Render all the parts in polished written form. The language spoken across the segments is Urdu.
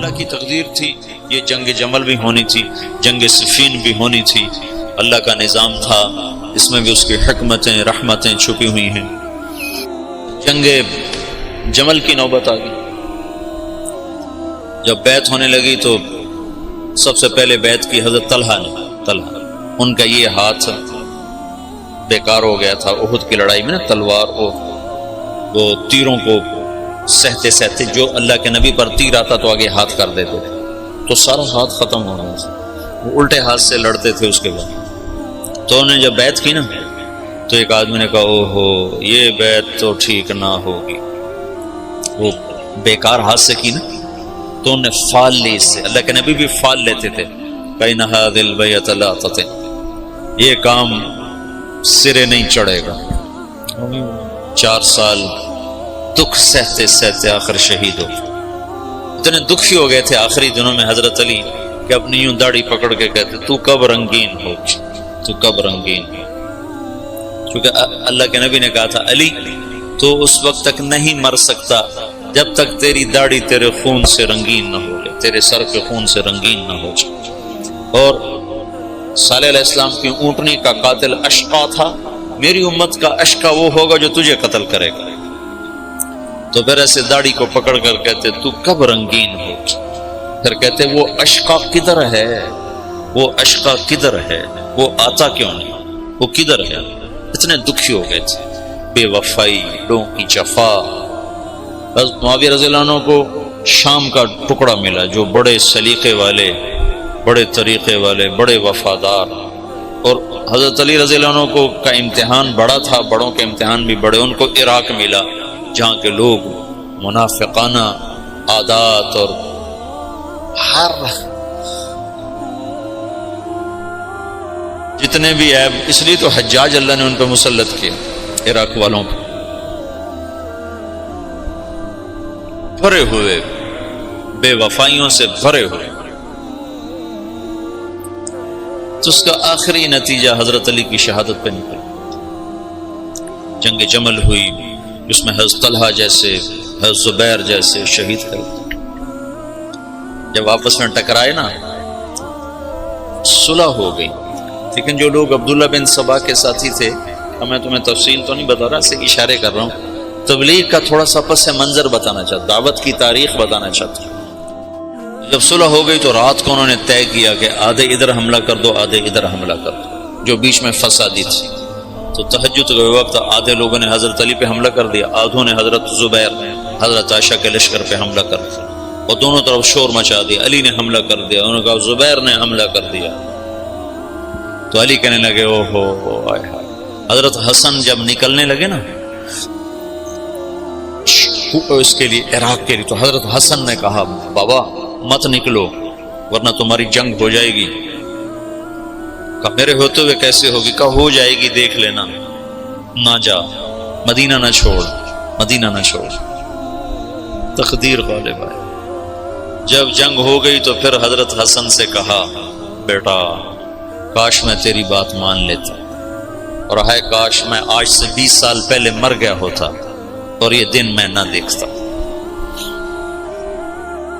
اللہ کی تقدیر تھی، یہ جنگ جمل بھی ہونی تھی، جنگ صفین بھی ہونی تھی، اللہ کا نظام تھا، اس میں بھی اس کی حکمتیں رحمتیں چھپی ہوئی ہیں۔ جنگ جمل کی نوبت آ گئی، جب بیعت ہونے لگی تو سب سے پہلے بیعت کی حضرت طلحہ نے۔ ان کا یہ ہاتھ بیکار ہو گیا تھا احد کی لڑائی میں نا، تلوار وہ تیروں کو سہتے سہتے جو اللہ کے نبی پر تیر آتا تو آگے ہاتھ کر دیتے تھے، تو سارا ہاتھ ختم ہو گیا، وہ الٹے ہاتھ سے لڑتے تھے۔ اس کے بعد تو انہوں نے جب بیعت کی نا تو ایک آدمی نے کہا اوہو یہ بیعت تو ٹھیک نہ ہوگی، وہ بیکار ہاتھ سے کی نا، تو انہوں نے فال لی اس سے۔ اللہ کے نبی بھی فال لیتے تھے، بَيْنَ هَذِهِ الْبَيْعَةِ لَا تَطِعْ، یہ کام سرے نہیں چڑھے گا۔ 4 سال دکھ سہتے سہتے آخر شہید ہو، اتنے دکھی ہو گئے تھے آخری دنوں میں حضرت علی کہ اپنی یوں داڑھی پکڑ کے کہتے تو کب رنگین ہو، تو کب رنگین ہو، کیونکہ اللہ کے نبی نے کہا تھا علی تو اس وقت تک نہیں مر سکتا جب تک تیری داڑھی تیرے خون سے رنگین نہ ہو جائے، تیرے سر کے خون سے رنگین نہ ہو جائے۔ اور صالح علیہ السلام کی اونٹنی کا قاتل اشقا تھا، میری امت کا اشقا وہ ہوگا جو تجھے قتل کرے گا۔ تو پھر ایسے داڑھی کو پکڑ کر کہتے تو کب رنگین ہو، پھر کہتے وہ اشقا کدھر ہے، وہ اشقا کدھر ہے، وہ آتا کیوں نہیں، وہ کدھر ہے۔ اتنے دکھی ہو گئے تھے، بے وفائی، لوگوں کی جفا۔ معاویہ رضی اللہ عنہ کو شام کا ٹکڑا ملا جو بڑے سلیقے والے، بڑے طریقے والے، بڑے وفادار، اور حضرت علی رضی اللہ عنہ کو کا امتحان بڑا تھا، بڑوں کے امتحان بھی بڑے، ان کو عراق ملا جہاں کے لوگ منافقانہ عادات اور ہر جتنے بھی عیب، اس لیے تو حجاج اللہ نے ان پہ مسلط کیا، عراق والوں پہ بھرے ہوئے، بے وفائیوں سے بھرے ہوئے۔ تو اس کا آخری نتیجہ حضرت علی کی شہادت پہ نکلا۔ جنگ جمل ہوئی جس میں حضرت طلحہ جیسے، حضرت زبیر جیسے شہید کر دیے۔ جب آپس میں ٹکرائے نا صلح ہو گئی، لیکن جو لوگ عبداللہ بن سبا کے ساتھی تھے، میں تمہیں تفصیل تو نہیں بتا رہا، اسے اشارے کر رہا ہوں، تبلیغ کا تھوڑا سا پس منظر بتانا چاہتا، دعوت کی تاریخ بتانا چاہتا۔ جب صلح ہو گئی تو رات کو انہوں نے طے کیا کہ آدھے ادھر حملہ کر دو، آدھے ادھر حملہ کر دو، جو بیچ میں فسادی تھی۔ تو تہجد کے وقت آدھے لوگوں نے حضرت علی پہ حملہ کر دیا، آدھوں نے حضرت زبیر، حضرت عائشہ کے لشکر پہ حملہ کر دیا، اور دونوں طرف شور مچا دیا۔ علی نے حملہ کر دیا، انہوں نے کہا زبیر نے حملہ کر دیا۔ تو علی کہنے لگے او ہو آئے ہائے۔ حضرت حسن جب نکلنے لگے نا اس کے لیے، عراق کے لیے، تو حضرت حسن نے کہا بابا مت نکلو ورنہ تمہاری جنگ ہو جائے گی۔ کہا میرے ہوتے ہوئے کیسے ہوگی؟ کہا ہو جائے گی دیکھ لینا، نہ جا، مدینہ نہ چھوڑ، مدینہ نہ چھوڑ۔ تقدیر غالب ہے۔ جب جنگ ہو گئی تو پھر حضرت حسن سے کہا بیٹا کاش میں تیری بات مان لیتا، اور ہے کاش میں آج سے 20 سال پہلے مر گیا ہوتا اور یہ دن میں نہ دیکھتا۔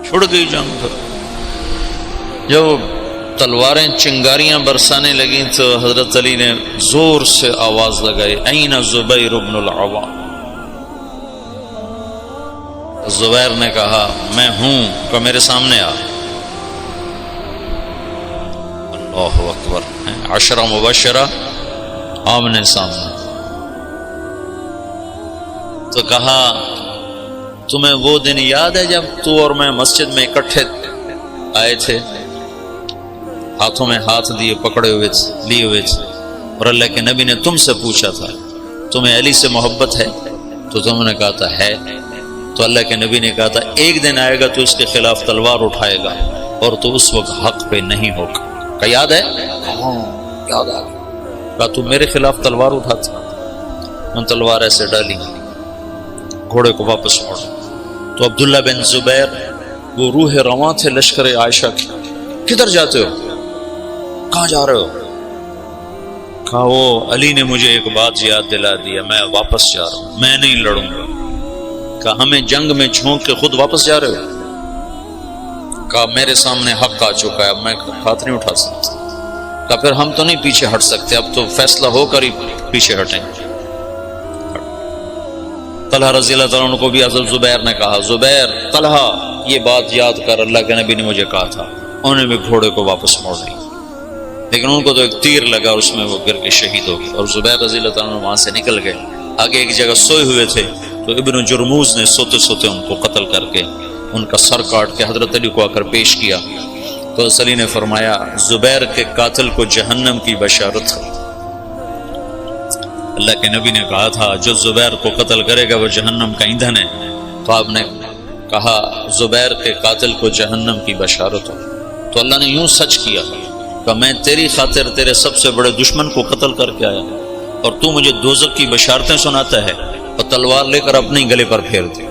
چھوڑ گئی جنگ۔ جب تلواریں چنگاریاں برسانے لگیں تو حضرت علی نے زور سے آواز لگائی این زبیر بن العوام۔ زبیر نے کہا میں ہوں، کہ میرے سامنے آ۔ اللہ اکبر، 10 مبشرہ آمنے سامنے۔ تو کہا تمہیں وہ دن یاد ہے جب تو اور میں مسجد میں اکٹھے آئے تھے، ہاتھوں میں ہاتھ دیے پکڑے ہوئے لیے ہوئے تھے، اور اللہ کے نبی نے تم سے پوچھا تھا تمہیں علی سے محبت ہے؟ تو تم نے کہا تھا ہے۔ تو اللہ کے نبی نے کہا تھا ایک دن آئے گا تو اس کے خلاف تلوار اٹھائے گا اور تو اس وقت حق پہ نہیں ہوگا۔ کہا یاد ہے؟ ہاں یاد آ گیا۔ کہا تو میرے خلاف تلوار اٹھاتا؟ ان تلوار ایسے ڈالی، گھوڑے کو واپس موڑا۔ تو عبداللہ بن زبیر وہ روح رواں تھے لشکر عائشہ کی، کدھر جاتے ہو؟ کہاں جا رہے ہو؟ کہا وہ علی نے مجھے ایک بات یاد دلا دیا، میں واپس جا رہا ہوں، میں نہیں لڑوں گا۔ کہا ہمیں جنگ میں جھونک کے خود واپس جا رہے ہو؟ کہا میرے سامنے حق آ چکا ہے، اب میں ہاتھ نہیں اٹھا سکتا۔ کہا پھر ہم تو نہیں پیچھے ہٹ سکتے، اب تو فیصلہ ہو کر ہی پیچھے ہٹیں۔ طلحہ رضی اللہ تعالیٰ عنہ کو بھی حضرت زبیر نے کہا، زبیر طلحہ یہ بات یاد کر، اللہ کے نبی نے مجھے کہا تھا۔ انہوں نے بھی گھوڑے کو واپس موڑ لی، لیکن ان کو تو ایک تیر لگا، اس میں وہ گر کے شہید ہو گئے۔ اور زبیر رضی اللہ تعالیٰ عنہ وہاں سے نکل گئے، آگے ایک جگہ سوئے ہوئے تھے، تو ابن جرموز نے سوتے سوتے ان کو قتل کر کے ان کا سر کاٹ کے حضرت علی کو آ کر پیش کیا۔ تو حضرت علی نے فرمایا زبیر کے قاتل کو جہنم کی بشارت ہے۔ اللہ کے نبی نے کہا تھا جو زبیر کو قتل کرے گا وہ جہنم کا ایندھن ہے، تو آپ نے کہا زبیر کے قاتل کو جہنم کی بشارت ہو۔ تو اللہ نے یوں سچ کیا کہ میں تیری خاطر تیرے سب سے بڑے دشمن کو قتل کر کے آیا، اور تو مجھے دوزخ کی بشارتیں سناتا ہے، اور تلوار لے کر اپنے گلے پر پھیر دی،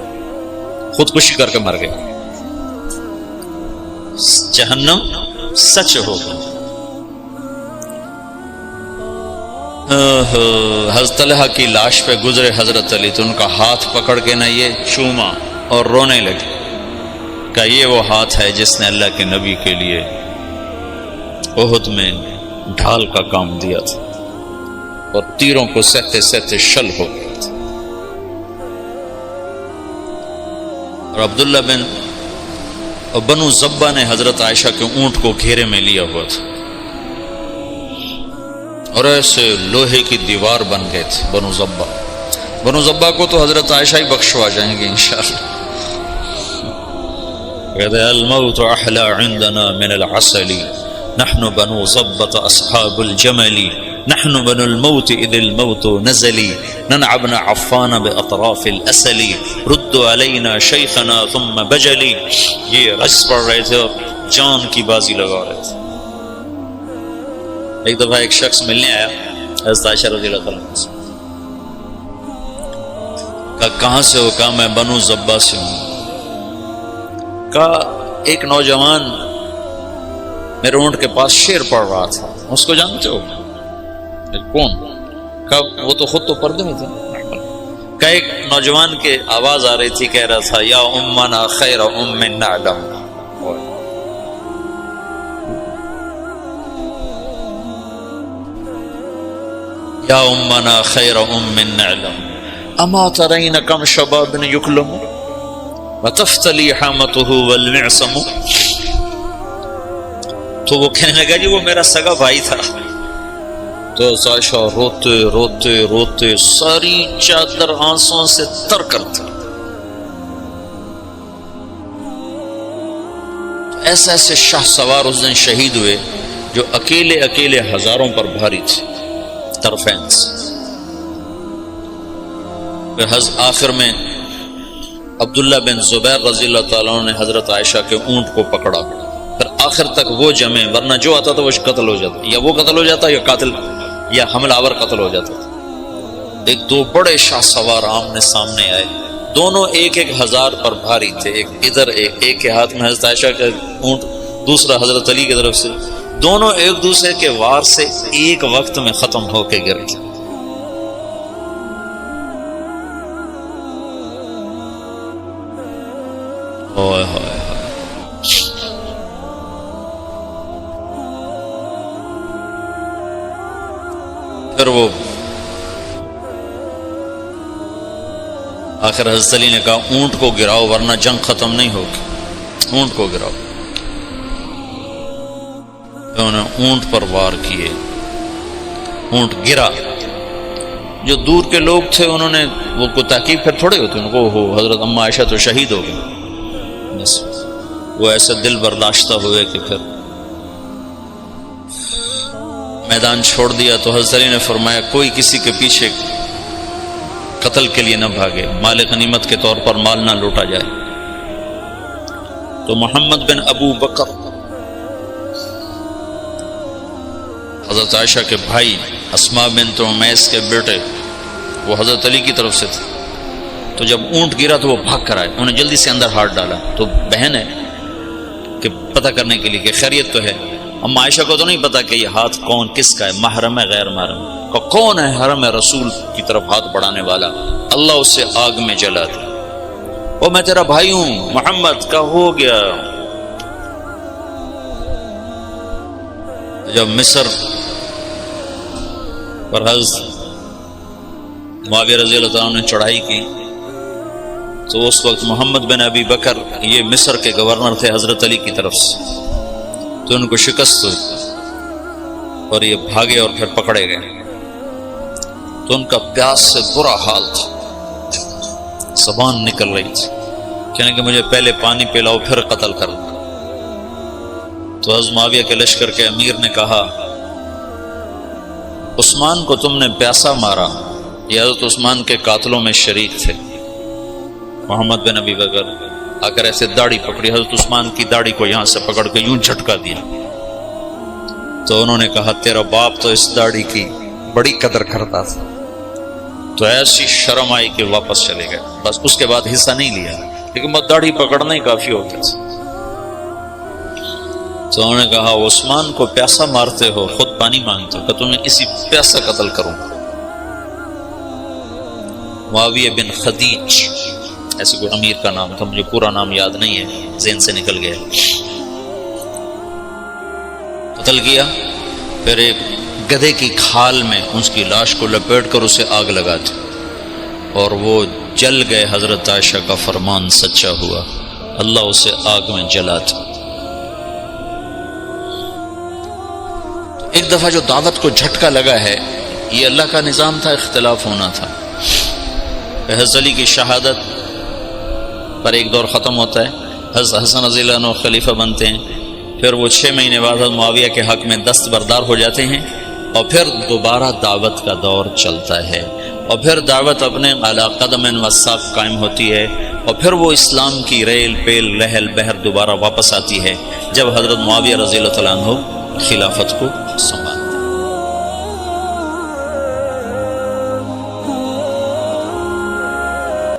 خودکشی کر کے مر گیا۔ جہنم سچ ہوگا۔ حضرت طلحہ کی لاش پہ گزرے حضرت علی تو ان کا ہاتھ پکڑ کے نہ یہ چوما اور رونے لگے کہ یہ وہ ہاتھ ہے جس نے اللہ کے نبی کے لیے احد میں ڈھال کا کام دیا تھا، اور تیروں کو سہتے سہتے شل ہو گیا تھا۔ اور عبداللہ بنو زبہ نے حضرت عائشہ کے اونٹ کو گھیرے میں لیا ہوا تھا، اور ایسے لوہے کی دیوار بن گئے تھے بنو زبہ کو تو حضرت عائشہ ہی بخشوا جائیں گے انشاءاللہ۔ کہتے ہیں الموت احلی عندنا من العسل، نحن بنو زبۃ اصحاب الجمل، نحن بنو الموت اذ الموت نزلی، ننعبن عفان باطراف الاسل، ردوا علینا شیخنا ثم بجلی۔ یہ رقص پڑھ رہے تھے اور جان کی بازی لگا رہے تھے۔ ایک دفعہ ایک شخص ملنے آیا حضرت عائشہ رضی اللہ عنہ سے، کہا کہاں سے ہو؟ کہا میں بنو زبہ سے ہوں۔ کہا ایک نوجوان میرے اونٹ کے پاس شعر پڑھ رہا تھا، اس کو جانتے ہو؟ کون؟ کہا وہ تو خود تو پردے میں تھے۔ کہا ایک نوجوان کے آواز آ رہی تھی، کہہ رہا تھا یا امنا خیر ام نعلم، یا امنا خیر ام نعلم، اما ترین کم شباب یکلم وتفتلی حامته والمعصم۔ تو وہ کہنے لگا جی وہ میرا سگا بھائی تھا۔ تو عائشہ روتے روتے روتے ساری چادر آنسوں سے تر کرتی۔ ایسے ایسے شاہ سوار اس دن شہید ہوئے جو اکیلے اکیلے ہزاروں پر بھاری تھے طرفین سے۔ پھر آخر میں عبداللہ بن زبیر رضی اللہ تعالیٰ عنہ نے حضرت عائشہ کے اونٹ کو پکڑا، پھر آخر تک وہ جمے، ورنہ جو آتا تھا وہ قتل ہو جاتا، یا وہ قتل ہو جاتا یا قاتل یا حملہ آور قتل ہو جاتا تھا۔ ایک دو بڑے شاہ سوار آمنے سامنے آئے، دونوں ایک ایک ہزار پر بھاری تھے، ایک ادھر ایک کے ہاتھ میں حضرت عائشہ کا اونٹ، دوسرا حضرت علی کی طرف سے، دونوں ایک دوسرے کے وار سے ایک وقت میں ختم ہو کے گر گئے۔ اوئے ہوئے پھر وہ آخر حضرت علی نے کہا اونٹ کو گراؤ ورنہ جنگ ختم نہیں ہوگی، اونٹ کو گراؤ۔ انہوں نے اونٹ پر وار کیے، اونٹ گرا۔ جو دور کے لوگ تھے انہوں نے وہ کو تحقیق پھر تھوڑے ہوتے ان کو، ہو حضرت اما عائشہ تو شہید ہو گئی، بس وہ ایسے دل برداشتہ ہوئے کہ پھر میدان چھوڑ دیا۔ تو حضرت علی نے فرمایا کوئی کسی کے پیچھے قتل کے لیے نہ بھاگے، مال غنیمت کے طور پر مال نہ لوٹا جائے۔ تو محمد بن ابو بکر حضرت عائشہ کے بھائی، اسماء بنت عمیس کے بیٹے، وہ حضرت علی کی طرف سے تھے۔ تو جب اونٹ گرا تو وہ بھاگ کر آئے، انہوں نے جلدی سے اندر ہاتھ ڈالا۔ تو بہن ہے کہ پتہ کرنے کے لیے کہ خیریت تو ہے۔ اما عائشہ کو تو نہیں پتا کہ یہ ہاتھ کون کس کا ہے، محرم ہے غیر محرم کا، کون ہے حرم رسول کی طرف ہاتھ بڑھانے والا، اللہ اسے آگ میں جلا دے۔ وہ میں تیرا بھائی ہوں محمد کا، ہو گیا جب مصر پر حضرت معاویہ رضی اللہ تعالیٰ نے چڑھائی کی تو اس وقت محمد بن ابی بکر یہ مصر کے گورنر تھے حضرت علی کی طرف سے، تو ان کو شکست ہوئی اور یہ بھاگے اور پھر پکڑے گئے، تو ان کا پیاس سے برا حال تھا، زبان نکل رہی تھی، کہنے کہ مجھے پہلے پانی پلاؤ پھر قتل کرنا۔ تو حضرت معاویہ کے لشکر کے امیر نے کہا عثمان کو تم نے پیاسا مارا، یہ حضرت عثمان کے قاتلوں میں شریک تھے۔ محمد بن ابی بکر آ کر ایسے داڑھی پکڑی، حضرت عثمان کی داڑھی کو یہاں سے پکڑ کے یوں جھٹکا دیا، تو انہوں نے کہا تیرا باپ تو اس داڑھی کی بڑی قدر کرتا تھا۔ تو ایسی شرم آئی کہ واپس چلے گئے، بس اس کے بعد حصہ نہیں لیا، لیکن بس داڑھی پکڑنا ہی کافی ہو گیا تھا۔ تو انہوں نے کہا عثمان کو پیاسا مارتے ہو، خود پانی مانگتے ہو، کہ تمہیں اسی پیاسا قتل کروں۔ معاویہ بن خدیج ایسے کوئی امیر کا نام تھا، مجھے پورا نام یاد نہیں ہے، ذہن سے نکل گیا، قتل کیا، پھر ایک گدھے کی کھال میں اس کی لاش کو لپیٹ کر اسے آگ لگا دی اور وہ جل گئے۔ حضرت عائشہ کا فرمان سچا ہوا، اللہ اسے آگ میں جلا دیا۔ ایک دفعہ جو دعوت کو جھٹکا لگا ہے، یہ اللہ کا نظام تھا، اختلاف ہونا تھا۔ حضرت علی کی شہادت پر ایک دور ختم ہوتا ہے، حضرت حسن رضی اللہ عنہ خلیفہ بنتے ہیں، پھر وہ 6 مہینے بعد حضرت معاویہ کے حق میں دستبردار ہو جاتے ہیں، اور پھر دوبارہ دعوت کا دور چلتا ہے، اور پھر دعوت اپنے علی قدم و ساق قائم ہوتی ہے، اور پھر وہ اسلام کی ریل پیل لہل بہر دوبارہ واپس آتی ہے جب حضرت معاویہ رضی اللہ تعالیٰ عنہ خلافت کو سنبھالا۔